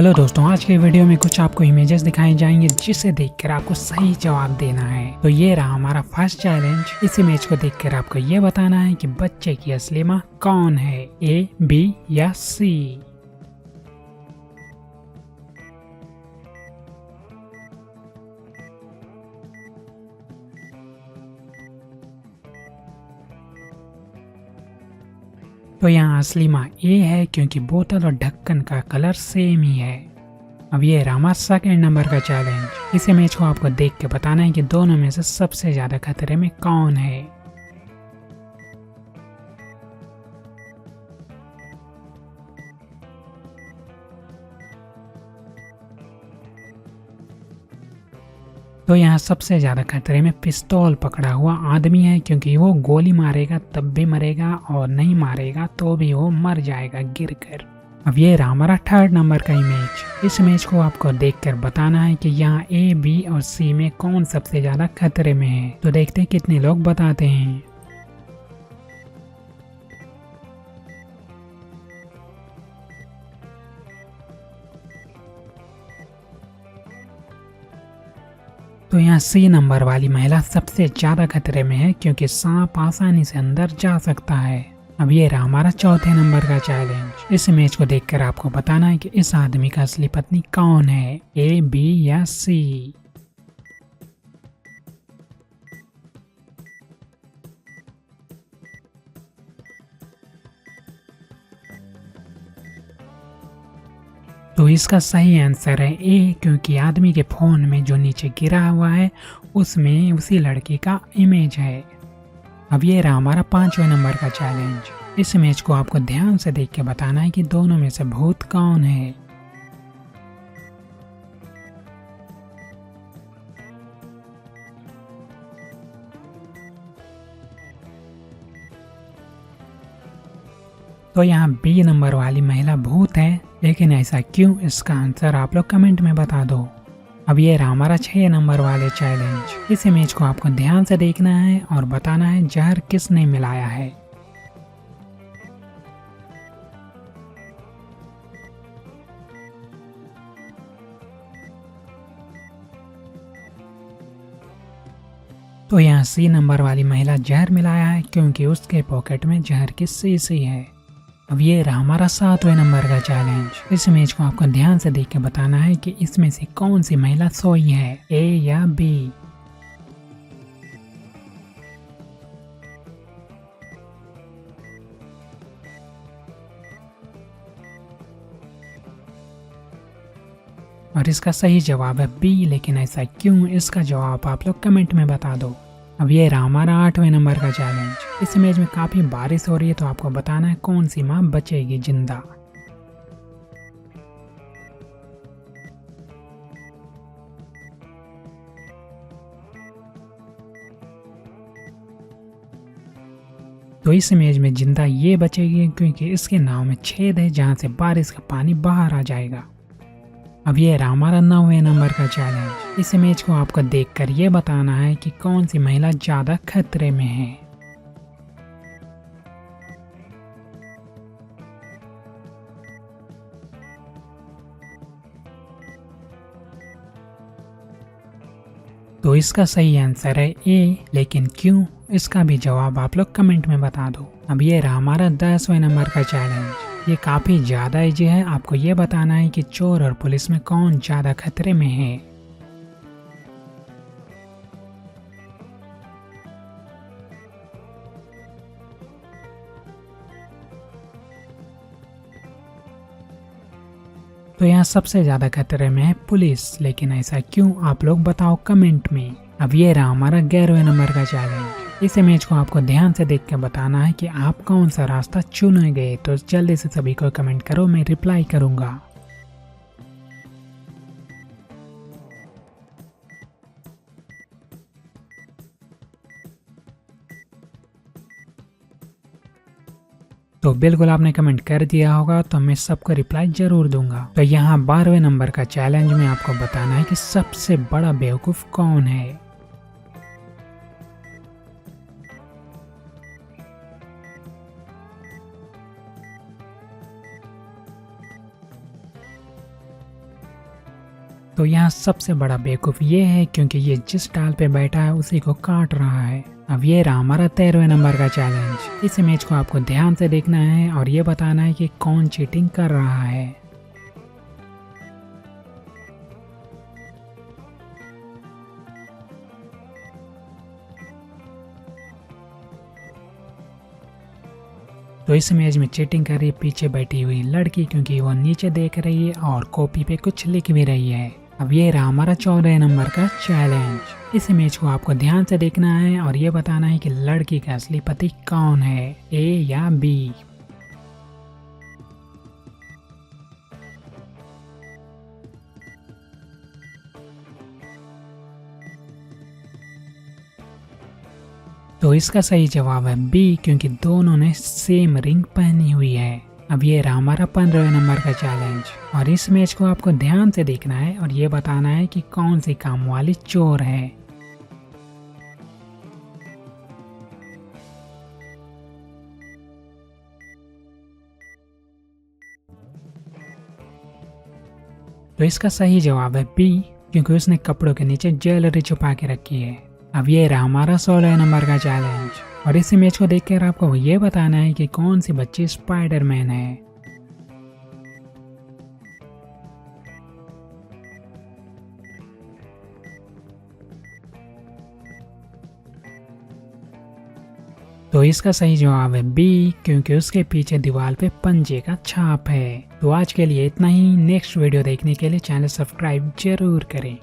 Hello दोस्तों, आज के वीडियो में कुछ आपको इमेजेस दिखाई जाएंगे जिसे देखकर आपको सही जवाब देना है। तो ये रहा हमारा फर्स्ट चैलेंज। इस इमेज को देखकर आपको ये बताना है कि बच्चे की असली माँ कौन है, ए, बी या सी। तो यहाँ असली माँ ए है क्योंकि बोतल और ढक्कन का कलर सेम ही है। अब ये रहा हमारा सेकेंड नंबर का चैलेंज। इस इमेज को आपको देख के बताना है कि दोनों में से सबसे ज्यादा खतरे में कौन है। तो यहाँ सबसे ज्यादा खतरे में पिस्तौल पकड़ा हुआ आदमी है क्योंकि वो गोली मारेगा तब भी मरेगा और नहीं मारेगा तो भी वो मर जाएगा गिरकर। अब ये रहा हमारा थर्ड नंबर का इमेज। इस इमेज को आपको देखकर बताना है कि यहाँ ए, बी और सी में कौन सबसे ज्यादा खतरे में है। तो देखते हैं कितने लोग बताते हैं। तो यहाँ सी नंबर वाली महिला सबसे ज्यादा खतरे में है क्योंकि सांप आसानी से अंदर जा सकता है। अब ये रहा हमारा चौथे नंबर का चैलेंज। इस इमेज को देखकर आपको बताना है कि इस आदमी का असली पत्नी कौन है, ए, बी या सी। तो इसका सही आंसर है ए, क्योंकि आदमी के फोन में जो नीचे गिरा हुआ है उसमें उसी लड़की का इमेज है। अब ये रहा हमारा पांचवें नंबर का चैलेंज। इस इमेज को आपको ध्यान से देख के बताना है कि दोनों में से भूत कौन है। तो यहाँ बी नंबर वाली महिला भूत है, लेकिन ऐसा क्यों, इसका आंसर आप लोग कमेंट में बता दो। अब ये रहा हमारा 6 नंबर वाले चैलेंज। इस इमेज को आपको ध्यान से देखना है और बताना है जहर किसने मिलाया है। तो यहाँ सी नंबर वाली महिला जहर मिलाया है क्योंकि उसके पॉकेट में जहर की शीशी है। अब ये रहा हमारा 7वें नंबर का चैलेंज। इस इमेज को आपको ध्यान से देख के बताना है कि इसमें से कौन सी महिला सोई है, ए या बी। और इसका सही जवाब है बी, लेकिन ऐसा क्यों, इसका जवाब आप लोग कमेंट में बता दो। अब ये रहा हमारा 8वें नंबर का चैलेंज। इस इमेज में काफी बारिश हो रही है तो आपको बताना है कौन सी माँ बचेगी जिंदा। तो इस इमेज में जिंदा ये बचेगी क्योंकि इसके नाव में छेद है जहां से बारिश का पानी बाहर आ जाएगा। अब ये रहा हमारा 9वें नंबर का चैलेंज। इस इमेज को आपको देखकर ये बताना है कि कौन सी महिला ज्यादा खतरे में है। तो इसका सही आंसर है ए, लेकिन क्यों, इसका भी जवाब आप लोग कमेंट में बता दो। अब ये रहा हमारा 10वें नंबर का चैलेंज। ये काफी ज्यादा इजी है। आपको ये बताना है कि चोर और पुलिस में कौन ज्यादा खतरे में है। तो यहाँ सबसे ज्यादा खतरे में है पुलिस, लेकिन ऐसा क्यों, आप लोग बताओ कमेंट में। अब ये रहा हमारा 11वें नंबर का चैलेंज। इस इमेज को आपको ध्यान से देख के बताना है कि आप कौन सा रास्ता चुनेंगे। तो जल्दी से सभी को कमेंट करो, मैं रिप्लाई करूंगा। तो बिल्कुल आपने कमेंट कर दिया होगा तो मैं सबको रिप्लाई जरूर दूंगा। तो यहाँ 12वें नंबर का चैलेंज में आपको बताना है कि सबसे बड़ा बेवकूफ कौन है। तो यहाँ सबसे बड़ा बेवकूफ़ ये है क्योंकि ये जिस डाल पे बैठा है उसी को काट रहा है। अब ये रहा हमारा 13वें नंबर का चैलेंज। इस इमेज को आपको ध्यान से देखना है और ये बताना है कि कौन चीटिंग कर रहा है। तो इस इमेज में चीटिंग कर रही है पीछे बैठी हुई लड़की, क्योंकि वो नीचे देख रही है और कॉपी पे कुछ लिख भी रही है। अब ये रहा हमारा 14 नंबर का चैलेंज। इस इमेज को आपको ध्यान से देखना है और ये बताना है कि लड़की का असली पति कौन है, ए या बी। तो इसका सही जवाब है बी, क्योंकि दोनों ने सेम रिंग पहनी हुई है। अब ये रहा हमारा 15वें नंबर का चैलेंज और इस इमेज को आपको ध्यान से देखना है और ये बताना है कि कौन सी काम वाली चोर है। तो इसका सही जवाब है बी, क्योंकि उसने कपड़ों के नीचे ज्वेलरी छुपा के रखी है। अब ये रहा हमारा 16 नंबर का चैलेंज और इस इमेज को देखकर आपको ये बताना है कि कौन सी बच्ची स्पाइडरमैन है। तो इसका सही जवाब है बी, क्योंकि उसके पीछे दीवार पे पंजे का छाप है। तो आज के लिए इतना ही। नेक्स्ट वीडियो देखने के लिए चैनल सब्सक्राइब जरूर करें।